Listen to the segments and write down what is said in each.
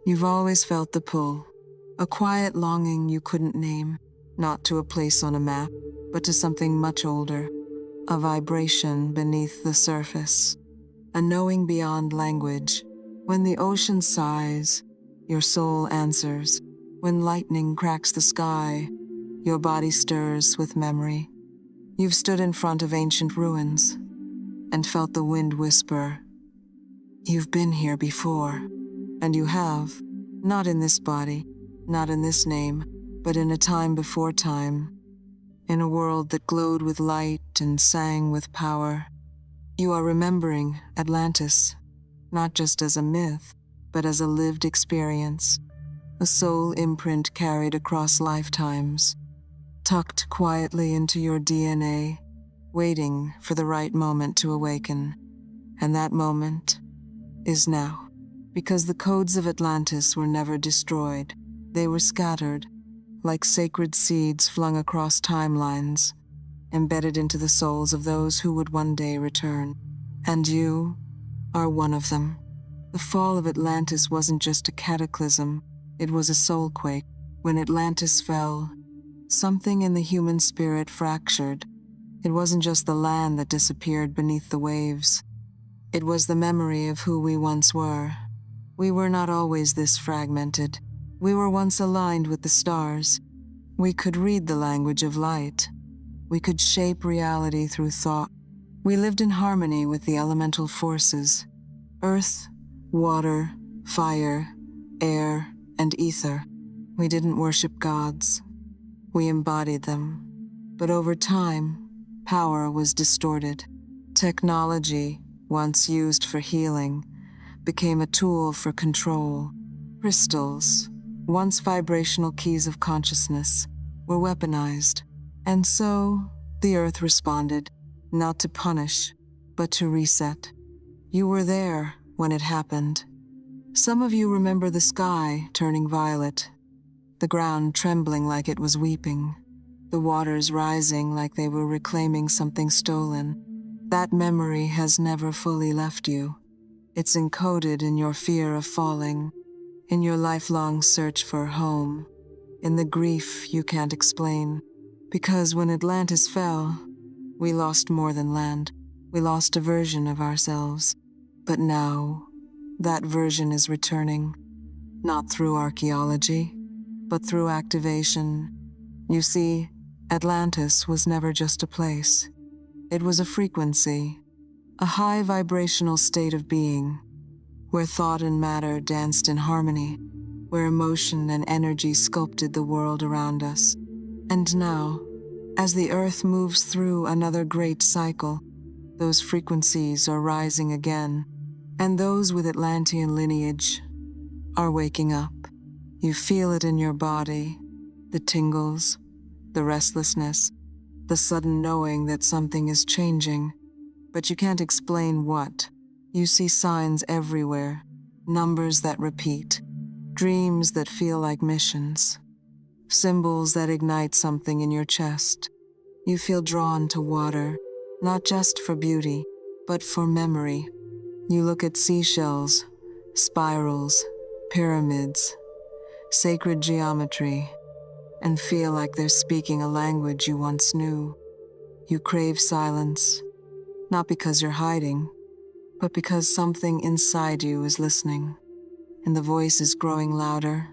You've always felt the pull, a quiet longing you couldn't name, not to a place on a map, but to something much older, a vibration beneath the surface, a knowing beyond language. When the ocean sighs, your soul answers. When lightning cracks the sky, your body stirs with memory. You've stood in front of ancient ruins and felt the wind whisper, "You've been here before." And you have, not in this body, not in this name, but in a time before time, in a world that glowed with light and sang with power. You are remembering Atlantis, not just as a myth, but as a lived experience, a soul imprint carried across lifetimes, tucked quietly into your DNA, waiting for the right moment to awaken. And that moment is now. Because the codes of Atlantis were never destroyed. They were scattered, like sacred seeds flung across timelines, embedded into the souls of those who would one day return. And you are one of them. The fall of Atlantis wasn't just a cataclysm, it was a soulquake. When Atlantis fell, something in the human spirit fractured. It wasn't just the land that disappeared beneath the waves. It was the memory of who we once were. We were not always this fragmented. We were once aligned with the stars. We could read the language of light. We could shape reality through thought. We lived in harmony with the elemental forces: earth, water, fire, air, and ether. We didn't worship gods. We embodied them. But over time, power was distorted. Technology, once used for healing, became a tool for control. Crystals, once vibrational keys of consciousness, were weaponized. And so, the Earth responded, not to punish, but to reset. You were there when it happened. Some of you remember the sky turning violet, the ground trembling like it was weeping, the waters rising like they were reclaiming something stolen. That memory has never fully left you. It's encoded in your fear of falling, in your lifelong search for home, in the grief you can't explain. Because when Atlantis fell, we lost more than land. We lost a version of ourselves. But now, that version is returning, not through archaeology, but through activation. You see, Atlantis was never just a place. It was a frequency, a high vibrational state of being, where thought and matter danced in harmony, where emotion and energy sculpted the world around us. And now, as the Earth moves through another great cycle, those frequencies are rising again, and those with Atlantean lineage are waking up. You feel it in your body, the tingles, the restlessness, the sudden knowing that something is changing, but you can't explain what. You see signs everywhere, numbers that repeat, dreams that feel like missions, symbols that ignite something in your chest. You feel drawn to water, not just for beauty, but for memory. You look at seashells, spirals, pyramids, sacred geometry, and feel like they're speaking a language you once knew. You crave silence, not because you're hiding, but because something inside you is listening, and the voice is growing louder.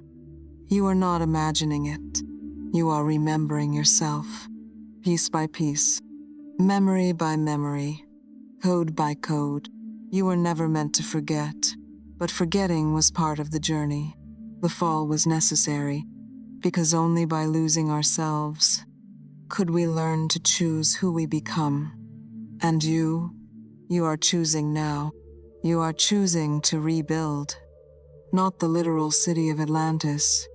You are not imagining it. You are remembering yourself, piece by piece, memory by memory, code by code. You were never meant to forget, but forgetting was part of the journey. The fall was necessary, because only by losing ourselves could we learn to choose who we become. And you are choosing now. You are choosing to rebuild, not the literal city of Atlantis,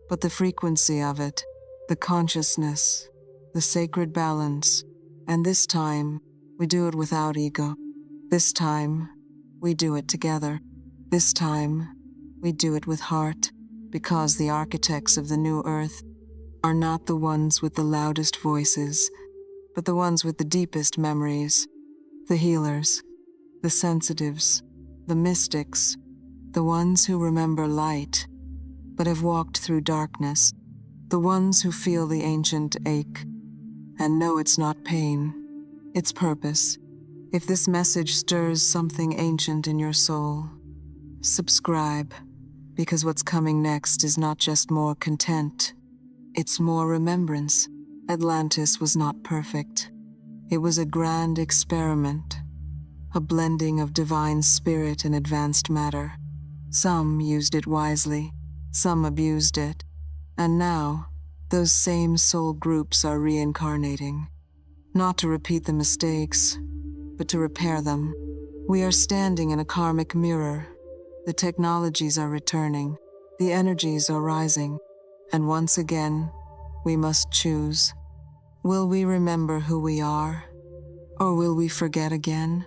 but the frequency of it, the consciousness, the sacred balance. And this time, we do it without ego. This time, we do it together. This time, we do it with heart, because the architects of the new Earth are not the ones with the loudest voices, but the ones with the deepest memories, the healers, the sensitives, the mystics, the ones who remember light but have walked through darkness, the ones who feel the ancient ache and know it's not pain, it's purpose. If this message stirs something ancient in your soul, subscribe, because what's coming next is not just more content, it's more remembrance. Atlantis was not perfect. It was a grand experiment, a blending of divine spirit and advanced matter. Some used it wisely, some abused it, and now those same soul groups are reincarnating, not to repeat the mistakes, but to repair them. We are standing in a karmic mirror. The technologies are returning, the energies are rising, and once again, we must choose. Will we remember who we are, or will we forget again?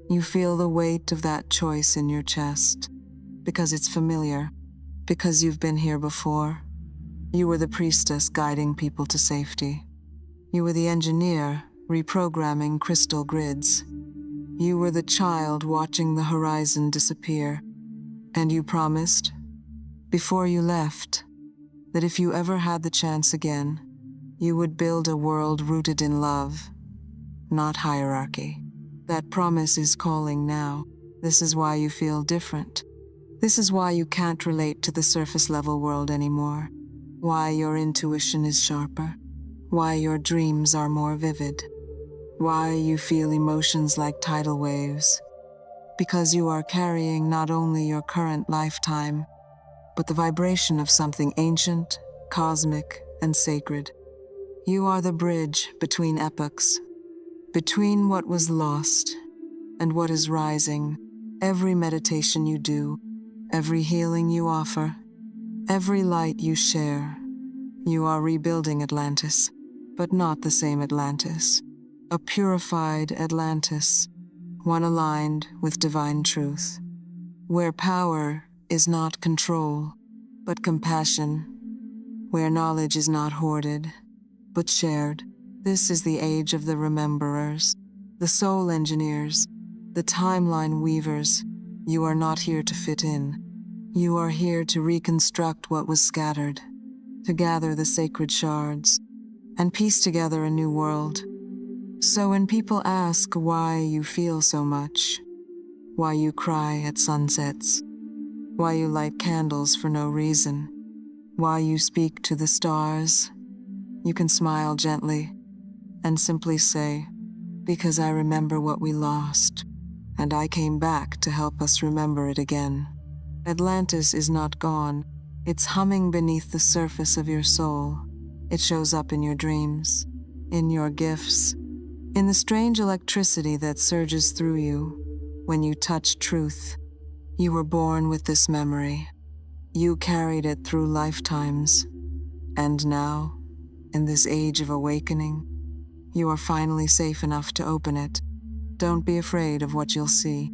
You feel the weight of that choice in your chest, because it's familiar, because you've been here before. You were the priestess guiding people to safety. You were the engineer reprogramming crystal grids. You were the child watching the horizon disappear. And you promised, before you left, that if you ever had the chance again, you would build a world rooted in love, not hierarchy. That promise is calling now. This is why you feel different. This is why you can't relate to the surface-level world anymore. Why your intuition is sharper. Why your dreams are more vivid. Why you feel emotions like tidal waves. Because you are carrying not only your current lifetime, but the vibration of something ancient, cosmic, and sacred. You are the bridge between epochs, between what was lost and what is rising. Every meditation you do, every healing you offer, every light you share, you are rebuilding Atlantis, but not the same Atlantis. A purified Atlantis, one aligned with divine truth, where power is not control, but compassion, where knowledge is not hoarded, but shared. This is the age of the rememberers, the soul engineers, the timeline weavers. You are not here to fit in. You are here to reconstruct what was scattered, to gather the sacred shards, and piece together a new world. So when people ask why you feel so much, why you cry at sunsets, why you light candles for no reason, why you speak to the stars, you can smile gently and simply say, because I remember what we lost, and I came back to help us remember it again. Atlantis is not gone. It's humming beneath the surface of your soul. It shows up in your dreams, in your gifts, in the strange electricity that surges through you when you touch truth. You were born with this memory. You carried it through lifetimes. And now, in this age of awakening, you are finally safe enough to open it. Don't be afraid of what you'll see.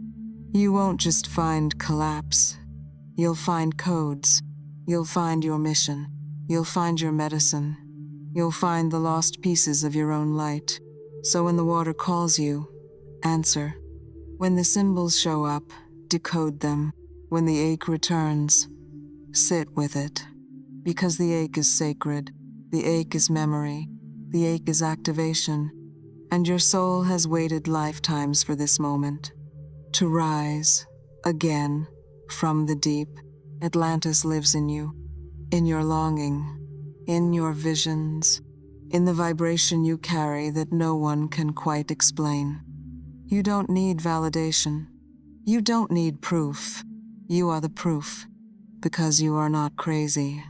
You won't just find collapse. You'll find codes. You'll find your mission. You'll find your medicine. You'll find the lost pieces of your own light. So when the water calls you, answer. When the symbols show up, decode them. When the ache returns, sit with it. Because the ache is sacred. The ache is memory. The ache is activation. And your soul has waited lifetimes for this moment. To rise, again, from the deep. Atlantis lives in you. In your longing. In your visions. In the vibration you carry that no one can quite explain. You don't need validation. You don't need proof. You are the proof. Because you are not crazy.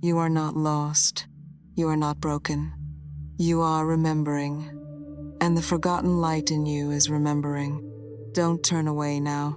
You are not lost. You are not broken. You are remembering. And the forgotten light in you is remembering. Don't turn away now.